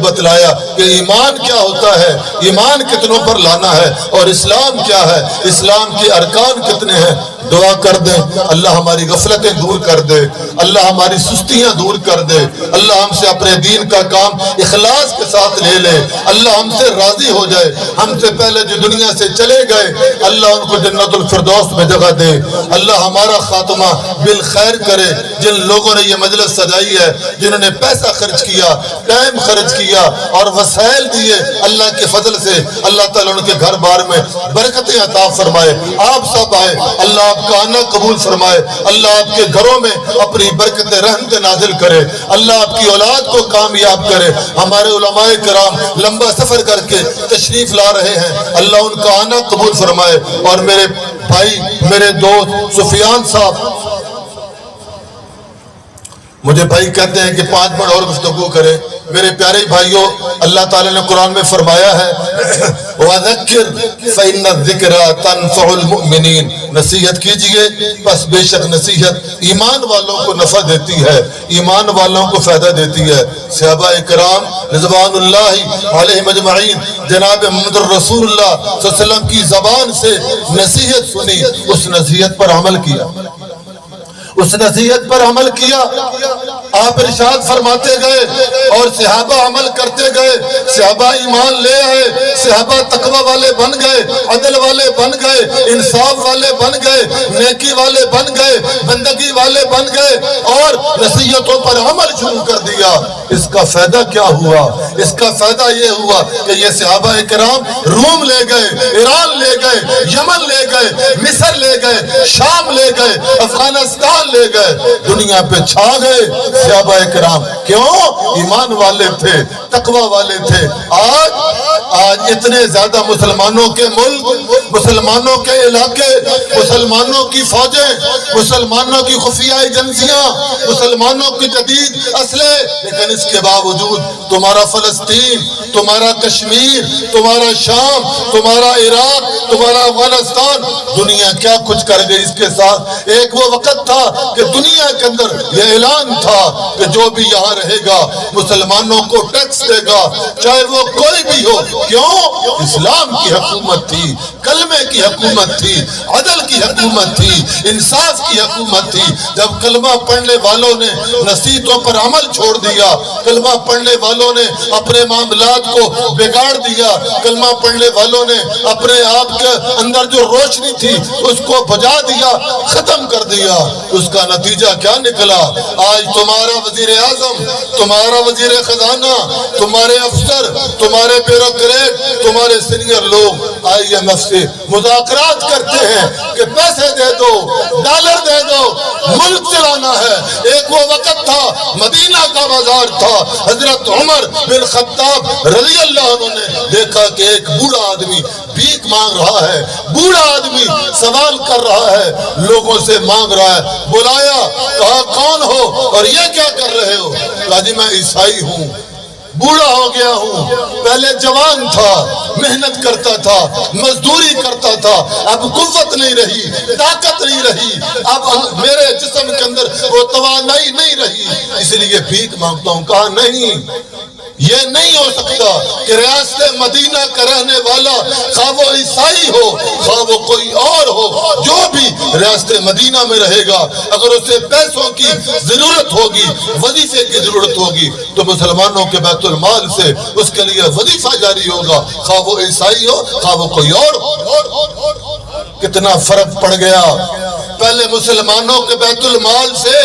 بتلایا کہ ایمان کیا ہوتا ہے، ایمان کتنوں پر لانا ہے، اور اسلام کیا ہے، اسلام کے ارکان کتنے ہیں۔ دعا کر دیں اللہ ہماری غفلتیں دور کر دے، اللہ ہماری سستیاں دور کر دے، اللہ ہم سے اپنے دین کا کام اخلاص کے ساتھ لے لے، اللہ ہم سے راضی ہو جائے۔ ہم سے پہلے جو دنیا سے چلے گئے اللہ ان کو جنت الفردوس میں جگہ دے، اللہ ہمارا خاتمہ بالخیر کرے۔ جن لوگوں نے یہ مجلس سجائی ہے، جنہوں نے پیسہ خرچ کیا، ٹائم خرچ کیا اور وسائل دیے، اللہ کے فضل سے اللہ تعالیٰ ان کے گھر بار میں برکتیں عطا فرمائے۔ آپ سب آئے، اللہ آپ کا آنا قبول فرمائے، اللہ آپ کے گھروں میں اپنی برکتیں رحمتیں نازل کرے، اللہ آپ کی اولاد کو کامیاب کرے۔ ہمارے علماء کرام لمبا سفر کر کے تشریف لا رہے ہیں، اللہ ان کا آنا قبول فرمائے۔ اور میرے بھائی، میرے دوست سفیان صاحب مجھے بھائی کہتے ہیں کہ 5 منٹ اور گفتگو کریں۔ میرے پیارے بھائیوں، اللہ تعالیٰ نے قرآن میں فرمایا ہے وَذَكِّرْ فَإِنَّ الذِّكْرَى تَنفَعُ الْمُؤْمِنِينَ، نصیحت کیجئے بس بے شک نصیحت ایمان والوں کو نفع دیتی ہے، ایمان والوں کو فائدہ دیتی ہے۔ صحابہ اکرام رضوان اللہ علیہم اجمعین جناب محمد الرسول اللہ صلی اللہ علیہ وسلم کی زبان سے نصیحت سنی، اس نصیحت پر عمل کیا، اس نصیحت پر عمل کیا۔ آپ ارشاد فرماتے گئے اور صحابہ عمل کرتے گئے، صحابہ ایمان لے آئے، صحابہ تقوی والے بن گئے، عدل والے بن گئے، انصاف والے بن گئے، نیکی والے بن گئے، بندگی والے بن گئے اور نصیحتوں پر عمل شروع کر دیا۔ اس کا فائدہ کیا ہوا؟ اس کا فائدہ یہ ہوا کہ یہ صحابہ کرام روم لے گئے، ایران لے گئے، یمن لے گئے، مصر لے گئے، شام لے گئے، افغانستان لے گئے، دنیا پہ چھا گئے صحابہ کرام۔ کیوں؟ ایمان والے تھے، تقوی والے تھے۔ آج اتنے زیادہ مسلمانوں کے ملک، مسلمانوں کے علاقے، مسلمانوں کی فوجیں، مسلمانوں کی خفیہ ایجنسیاں، مسلمانوں کی جدید اسلحے، لیکن اس کے باوجود تمہارا فلسطین، تمہارا کشمیر، تمہارا شام، تمہارا عراق، تمہارا افغانستان، دنیا کیا کچھ کر گئی اس کے ساتھ۔ ایک وہ وقت تھا کہ دنیا کے اندر یہ اعلان تھا کہ جو بھی یہاں رہے گا مسلمانوں کو ٹیکس دے گا، چاہے وہ کوئی بھی ہو۔ کیوں؟ اسلام کی حکومت تھی، کلمے کی حکومت تھی، عدل کی حکومت تھی، انصاف کی حکومت تھی۔ جب کلمہ پڑھنے والوں نے نصیحتوں پر عمل چھوڑ دیا، کلمہ پڑھنے والوں نے اپنے معاملات کو بگاڑ دیا، کلمہ پڑھنے والوں نے اپنے آپ کے اندر جو روشنی تھی اس کو بجھا دیا، ختم کر دیا، اس کا نتیجہ کیا نکلا؟ آج تمہارا وزیر اعظم، تمہارا وزیر خزانہ، تمہارے افسر، تمہارے بیوروکریٹ، تمہارے سینئر لوگ آئی ایم ایف سے مذاکرات کرتے ہیں کہ پیسے دے دو، ڈالر دے دو، ملک چلانا ہے۔ ایک وہ وقت تھا، مدینہ کا بازار تھا، حضرت عمر بن خطاب رضی اللہ عنہ نے دیکھا کہ ایک بوڑھا آدمی بھیک مانگ رہا ہے، بوڑھا آدمی سوال کر رہا ہے، لوگوں سے مانگ رہا ہے۔ بلایا، کہا کون ہو اور یہ کیا کر رہے ہو؟ کہا جی میں عیسائی ہوں، بوڑھا ہو گیا ہوں، پہلے جوان تھا، محنت کرتا تھا، مزدوری کرتا تھا، اب قوت نہیں رہی، طاقت نہیں رہی، اب میرے جسم کے اندر وہ توانائی نہیں رہی، اس لیے بھیک مانگتا ہوں۔ کہا نہیں، یہ نہیں ہو سکتا کہ ریاست مدینہ کا رہنے والا خواہ وہ عیسائی ہو خواہ وہ کوئی اور ہو، جو بھی ریاست مدینہ میں رہے گا، اگر اسے پیسوں کی ضرورت ہوگی، وظیفے کی ضرورت ہوگی، تو مسلمانوں کے بیت المال سے اس کے لیے وظیفہ جاری ہوگا، خواہ وہ عیسائی ہو خواہ وہ کوئی اور ہو۔ کتنا فرق پڑ گیا۔ پہلے مسلمانوں کے بیت المال سے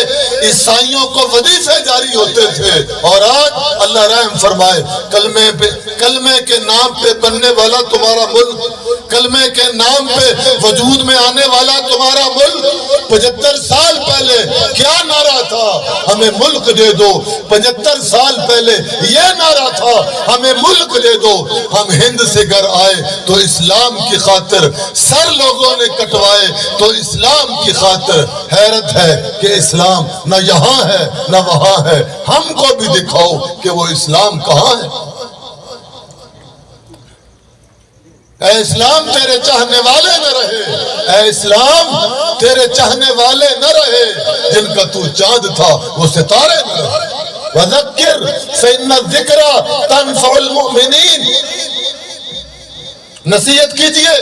عیسائیوں کو وظیفے جاری ہوتے تھے، اور آج اللہ رحم فرمائے کلمے کے نام پہ بننے والا تمہارا ملک، کلمے کے نام پہ وجود میں آنے والا تمہارا ملک۔ 75 سال پہلے کیا نعرہ تھا؟ ہمیں ملک دے دو۔ 75 سال پہلے یہ نعرہ تھا، ہمیں ملک دے دو۔ ہم ہند سے گھر آئے تو اسلام کی خاطر سر لوگوں نے کٹوائے، تو اسلام کی خاطر حیرت ہے کہ اسلام نہ یہاں ہے نہ وہاں ہے۔ ہم کو بھی دکھاؤ کہ وہ اسلام کہاں ہے۔ اے اسلام تیرے چاہنے والے نہ رہے، اے اسلام تیرے چاہنے والے نہ رہے، جن کا تو چاند تھا وہ ستارے نہ رہے۔ وذکر فإن الذکر تنفع المؤمنین، نصیحت کیجئے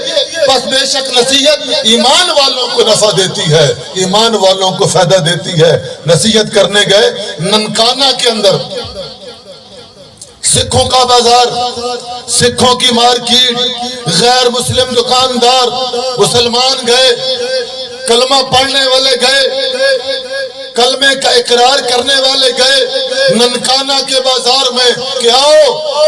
بس بے شک نصیحت ایمان والوں کو نفع دیتی ہے، ایمان والوں کو فائدہ دیتی ہے۔ نصیحت کرنے گئے ننکانہ کے اندر، سکھوں کا بازار، سکھوں کی مارکیٹ، غیر مسلم دکاندار، مسلمان گئے، کلمہ پڑھنے والے گئے، کلمے کا اقرار کرنے والے گئے ننکانہ کے بازار میں کہ آؤ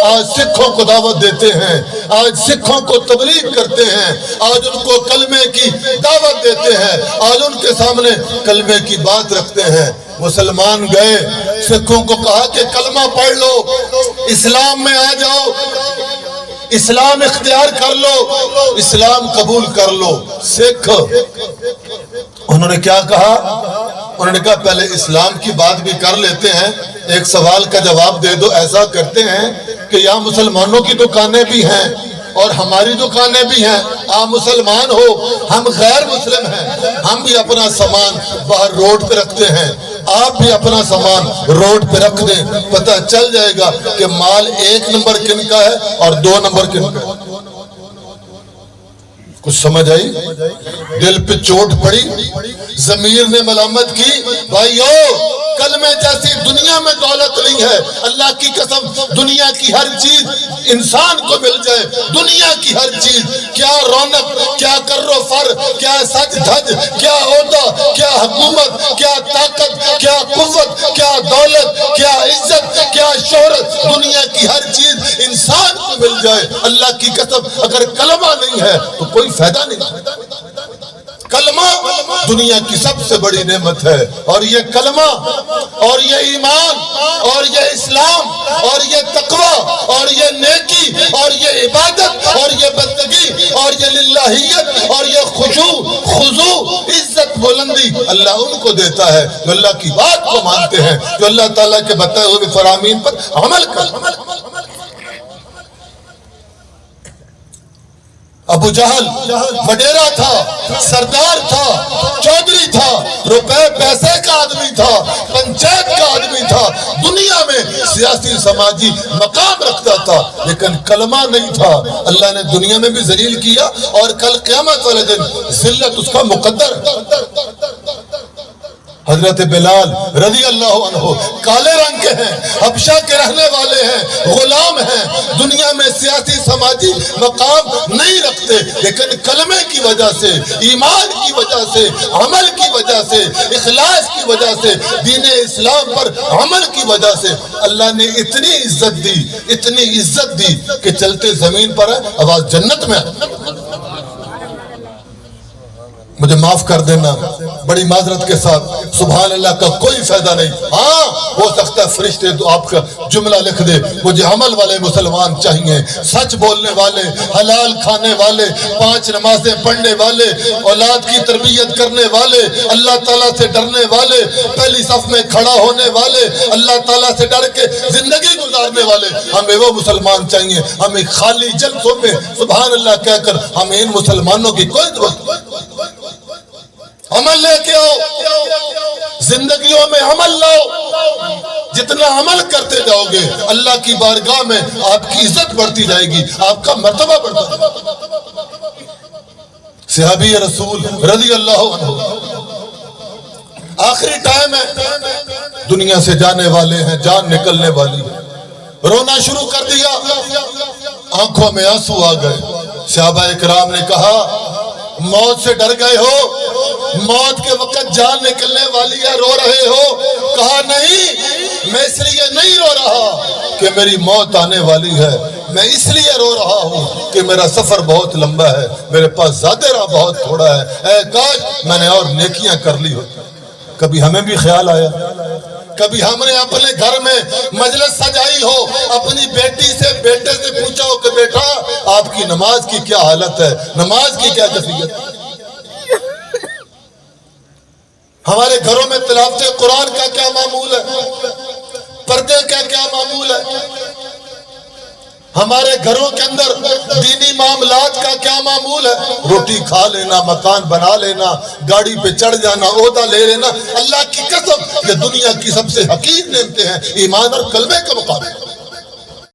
آج سکھوں کو دعوت دیتے ہیں، آج سکھوں کو تبلیغ کرتے ہیں، آج ان کو کلمے کی دعوت دیتے ہیں، آج ان کے سامنے کلمے کی بات رکھتے ہیں۔ مسلمان گئے، سکھوں کو کہا کہ کلمہ پڑھ لو، اسلام میں آ جاؤ، اسلام اختیار کر لو، اسلام قبول کر لو۔ سکھ انہوں نے کیا کہا؟ انہوں نے کہا پہلے اسلام کی بات بھی کر لیتے ہیں، ایک سوال کا جواب دے دو۔ ایسا کرتے ہیں کہ یہاں مسلمانوں کی دکانیں بھی ہیں اور ہماری دکانیں بھی ہیں، آپ مسلمان ہو، ہم غیر مسلم ہیں، ہم بھی اپنا سامان باہر روڈ پہ رکھتے ہیں، آپ بھی اپنا سامان روڈ پہ رکھ دیں، پتہ چل جائے گا کہ مال 1 نمبر کن کا ہے اور 2 نمبر کن کا ہے۔ کچھ سمجھ آئی؟ دل پہ چوٹ پڑی، ضمیر نے ملامت کی، بھائیو کلمے جیسی دنیا میں دولت نہیں ہے۔ اللہ کی قسم دنیا کی ہر چیز انسان کو مل جائے، دنیا کی ہر چیز، کیا رونق، کیا کر و فر، کیا سج دھج، کیا عہدہ، کیا حکومت، کیا طاقت، کیا قوت، کیا دولت، کیا عزت، کیا شہرت، دنیا کی ہر چیز انسان کو مل جائے، اللہ کی قسم اگر کلمہ نہیں ہے تو کوئی فائدہ نہیں۔ کلمہ دنیا کی سب سے بڑی نعمت ہے، اور یہ کلمہ اور یہ ایمان اور یہ اسلام اور یہ تقوی اور یہ نیکی اور یہ عبادت اور یہ بندگی اور یہ للہیت اور یہ خضوع، عزت، بلندی اللہ ان کو دیتا ہے جو اللہ کی بات کو مانتے ہیں، جو اللہ تعالیٰ کے بتائے ہوئے فرامین پر عمل کرتے ہیں۔ ابو جہل وڈیرا تھا، سردار تھا، چودھری تھا، روپے پیسے کا آدمی تھا، پنچایت کا آدمی تھا، دنیا میں سیاسی سماجی مقام رکھتا تھا، لیکن کلمہ نہیں تھا۔ اللہ نے دنیا میں بھی ذلیل کیا اور کل قیامت والے دن ذلت اس کا مقدر۔ حضرت بلال رضی اللہ عنہ کالے رنگ کے ہیں، حبشہ کے رہنے والے ہیں، غلام ہیں، دنیا میں سیاسی سماجی مقام نہیں رکھتے، لیکن کلمے کی وجہ سے، ایمان کی وجہ سے، عمل کی وجہ سے، اخلاص کی وجہ سے، دین اسلام پر عمل کی وجہ سے اللہ نے اتنی عزت دی، اتنی عزت دی کہ چلتے زمین پر ہے، آواز جنت میں ہے۔ مجھے معاف کر دینا بڑی معذرت کے ساتھ، سبحان اللہ کا کوئی فائدہ نہیں۔ ہاں ہو سکتا ہے فرشتے تو آپ کا جملہ لکھ دے، مجھے عمل والے مسلمان چاہیے، سچ بولنے والے، حلال کھانے والے، 5 نمازیں پڑھنے والے، اولاد کی تربیت کرنے والے، اللہ تعالیٰ سے ڈرنے والے، پہلی صف میں کھڑا ہونے والے، اللہ تعالیٰ سے ڈر کے زندگی گزارنے والے، ہمیں وہ مسلمان چاہیے۔ ہمیں خالی جلسوں میں سبحان اللہ کہہ کر ہمیں ان مسلمانوں کی کوئی ضرورت نہیں۔ عمل لے کے آؤ، زندگیوں میں عمل لاؤ، جتنا عمل کرتے جاؤ گے اللہ کی بارگاہ میں آپ کی عزت بڑھتی جائے گی، آپ کا مرتبہ بڑھتا جائے گا۔ صحابی رسول رضی اللہ عنہ آخری ٹائم ہے، دنیا سے جانے والے ہیں، جان نکلنے والی ہے، رونا شروع کر دیا، آنکھوں میں آنسو آ گئے۔ صحابہ اکرام نے کہا موت سے ڈر گئے ہو، موت کے وقت جان نکلنے والی ہے، رو رہے ہو؟ کہا نہیں، میں اس لیے نہیں رو رہا کہ میری موت آنے والی ہے، میں اس لیے رو رہا ہوں کہ میرا سفر بہت لمبا ہے، میرے پاس زیادہ راہ بہت تھوڑا ہے، اے کاش میں نے اور نیکیاں کر لی ہوتی۔ کبھی ہمیں بھی خیال آیا، کبھی ہم نے اپنے گھر میں مجلس سجائی ہو، اپنی بیٹی سے بیٹے سے پوچھا ہو کہ بیٹا آپ کی نماز کی کیا حالت ہے، نماز کی کیا کیفیت ہے؟ ہمارے گھروں میں تلاوت قرآن کا کیا معمول ہے، پردے کا کیا معمول ہے؟ ہمارے گھروں کے اندر دینی دینی معاملات کا کیا معمول ہے؟ روٹی کھا لینا، مکان بنا لینا، گاڑی پہ چڑھ جانا، عہدہ لے لینا، اللہ کی قسم یہ دنیا کی سب سے حقیر نعمتیں ہیں ایمان اور کلمے کے مقابلے۔